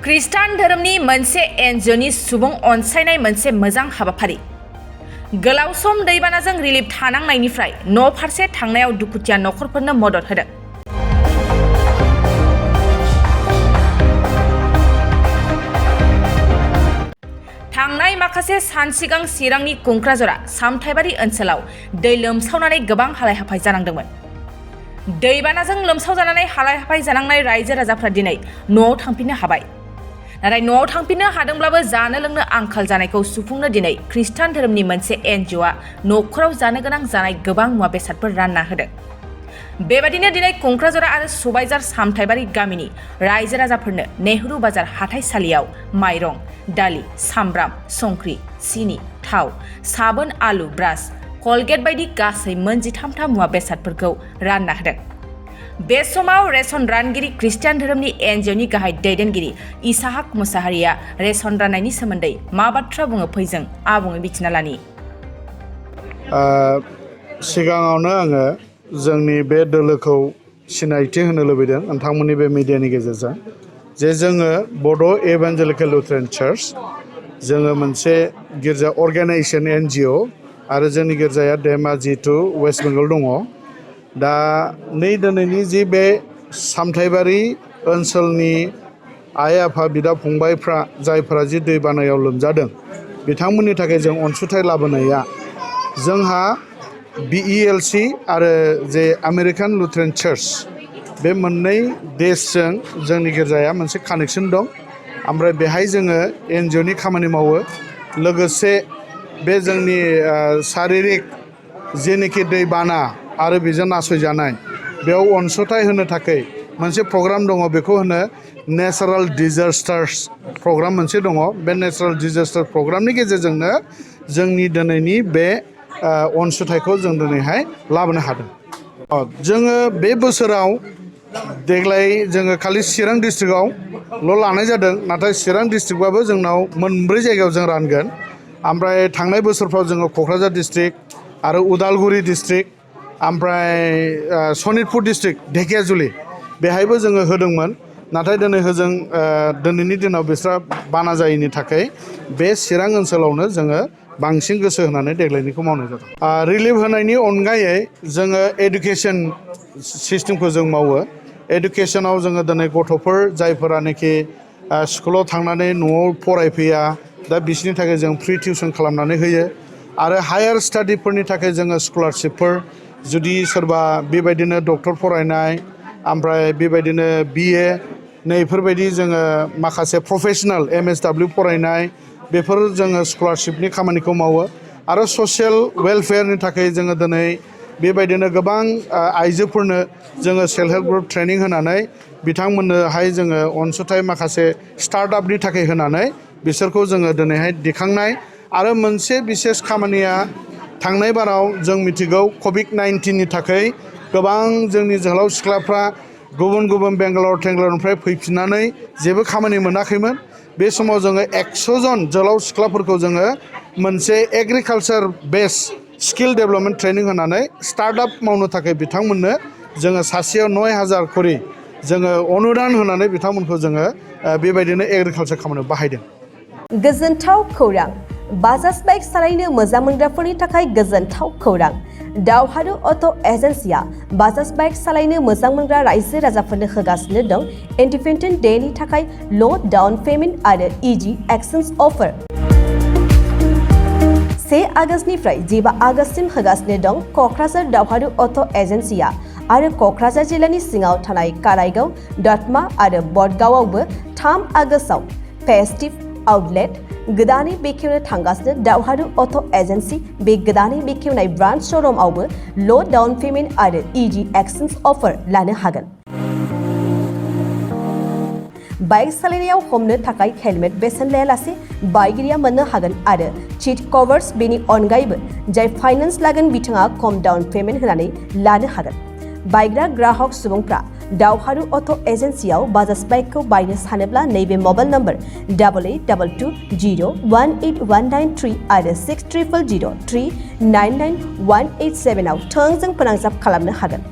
खृष्टान धोरोमनि मोनसे एनजिअनि सुबुं अनसायनाय मोनसे मोजां हाबाफारि। गोलाव सम दैबानाजों रिलिफ थानांनायनिफ्राय न' फारसे थांनायाव दुखुथिया नखरफोरनो मदद होदों। थांनाय माखासे सान सिगां चिरांनि कुंक्राझारा सामथाइबारि ओनसोलाव दै लोमसावनानै गोबां हालाय हाफाय जानांदोंमोन। दैबानाजों लोमसावजानानै हालाय हाफाय जानांनाय रायजो राजाफ्रा दिनै न'आव थांफिननो हाबाय। नाथाय न'आव थांफिननो हादोंब्लाबो जानो लोंनो आंखाल जानायखौ सुफुंनो दिनै खृष्टान धोरोमनि मोनसे एनजिअआ न'खराव जानो गोनां जानाय गोबां मुवा बेसादफोर रानना होदों। बेबादिनो दिनै कुंक्राझार आरो सुबाइजार सामथाइबारि गामिनि रायजो राजाफोरनो नेहरू बाजार हाथाइसालियाव माइरं, दालि, सामब्राम, संख्रि, सिनि, थाव, साबोन, आलु, ब्रास, कलगेट बायदि गासै मोन 13 मुवा बेसादफोरखौ रानना होदों। बे समाव रेशन रानगिरि खृष्टान धोरोमनि एनजिअनि गाहाय दैदेनगिरि इसाहाक मुसाहारिया रेशन राननायनि सोमोन्दै मा बाथ्रा बुङो फैजों आबुङै मिथिना लानि। सिगाङावनो आङो जोंनि बे दोलोखौ सिनायथि होनो लुबैदों नोंथांमोननि बे मिडियानि गेजेरजों जे जोङो बड' इभान्जेलिकेल लुथेरान चार्च जोङो मोनसे गिर्जा अर्गेनाइजेसन एनजिअ आरो जोंनि गिर्जाया धेमाजि टु वेस्ट बेंगल दङ। दा दिनैनि जि बे सामथाइबारि ओनसोलनि आइ आफा बिदा फंबायफ्रा जायफोरा जि दै बानायाव लोमजादों बिथांमोननि थाखाय जों अनसुंथाइ लाबोनाया जोंहा BELC आरो जे आमेरिकान लुथेरान चार्च बे मोननै देशजों जोंनि गिर्जाया मोनसे कानेक्सन दं। ओमफ्राय बेहाय जोङो एनजिअनि खामानि मावो। लोगोसे बे जोंनि शारिरिक जेनोखि दै बाना आरो बेजों नासयजानाय बेयाव अनसुंथाइ होनो थाखाय मोनसे प्रग्राम दङ, बेखौ होनो नेचारेल डिजास्टार्स प्रग्राम मोनसे दङ। बे नेचारेल डिजास्टार प्रग्रामनि गेजेरजोंनो जोंनि दिनैनि बे अनसुंथाइखौ जों दिनैहाय लाबोनो हादों। जोङो बे बोसोराव देग्लाय जोङो खालि चिरां डिस्ट्रिक्टआवल' लानाय जादों, नाथाय चिरां डिस्ट्रिक्टबाबो जोंनाव मोनब्रै जायगायाव जों रानगोन। ओमफ्राय थांनाय बोसोरफ्राव जोङो क'क्राझार डिस्ट्रिक्ट आरो उदालगुरि डिस्ट्रिक्ट ओमफ्राय सनितपुर डिस्ट्रिक्ट ढेकियाजुलि बेहायबो जोङो होदोंमोन। नाथाय दिनै होजों दिनैनि दिनाव बिस्रा बाना जायैनि थाखाय बे चिरां ओनसोलावनो जोङो बांसिन गोसो होनानै देग्लायनिखौ मावनाय जादों। रिलिफ होनायनि अनगायै जोङो एडुकेसन सिस्टेमखौ जों मावो। एडुकेसनाव जोङो दिनै गथ'फोर जायफोरानोखि स्कुलाव थांनानै न'आव फरायफैया दा बिसोरनि थाखाय जों फ्रि टिउसन खालामनानै होयो। आरो हायार स्टाडिफोरनि थाखाय जोङो स्कलारशिपफोर, जुदि सोरबा बेबायदिनो डक्टर फरायनाय ओमफ्राय बेबायदिनो BA नैफोरबायदि जोङो माखासे प्रफेसनेल MSW फरायनाय बेफोर जोङो स्कलारशिपनि खामानिखौ मावो। आरो ससियेल वेलफेयारनि थाखाय जोङो दिनै बेबायदिनो गोबां आइजोफोरनो जोङो सेल्फ हेल्प ग्रुप ट्रेनिं होनानै बिथांमोननोहाय जोङो अनसुंथाइ माखासे स्टार्टआपनि थाखाय होनानै बिसोरखौ जोङो दिनैहाय दिखांनाय। आरो मोनसे बिसेस खामानिया थांनाय बाराव जों मिथिगौ COVID-19नि थाखाय गोबां जोंनि जोहोलाव सिख्लाफ्रा गुबुन गुबुन बेंगालर थेंगालरनिफ्राय फैफिननानै जेबो खामानि मोनाखैमोन। बे समाव जोङो 100 जन जोहोलाव सिख्लाफोरखौ जोङो मोनसे एग्रिकालचार बेस स्किल डेभेलपमेन्ट ट्रेनिं होनानै स्टार्टआप मावनो थाखाय बिथांमोननो जोङो सासेयाव 9,000 खरि जोङो अनुदान होनानै बिथांमोनखौ जोङो बेबायदिनो एग्रिकालचार खामानियाव बाहायदों। गोजोनथाव खौरां। बाजाज बाइक सालायनो मोजां मोनग्राफोरनि थाखाय गोजोनथाव खौरां। दावहारु अट' एजेन्सिया बाजाज बाइक सालायनो मोजां मोनग्रा रायजो राजाफोरनो होगासिनो दं इन्डिपेन्डेन्ट डेनि थाखाय ल' डाउन पेमेन्ट आरो इजि एक्सचेन्ज अफार। 1 आगस्तनिफ्राय 15 आगस्तसिम होगासिनो दं क'क्राझार दावहारु अट' एजेन्सिया आरो क'क्राझार जिल्लानि सिङाव थानाय काराइगाव, दतमा आरो बडगावआवबो 3 आगस्टआव फेस्टिभ आउटलेट गोदानै बेखेवनो थांगासिनो दावहारु अट' एजेन्सि। बे गोदानै बेखेवनाय ब्रान्च श'रुमआवबो ल' डाउन पेमेन्ट आरो इजि एक्सचेन्ज अफार लानो हागोन। बाइक सालायनायाव हमनो थाखाय हेलमेट बेसेन लायालासे बाइगिरिया मोननो हागोन आरो सीट कभार्स। बेनि अनगायैबो जाय फाइनेन्स लागोन बिथाङा खम डाउन पेमेन्ट होनानै लानो हागोन। बायग्रा ग्राहक सुबुंफ्रा दावहारु अट' एजेन्सियाव बाजाज बाइकखौ बायनो सानोब्ला नैबे मबाइल नम्बर 8822018193 आरो 600003991187 आव थोंजों फोनांजाब खालामनो हागोन।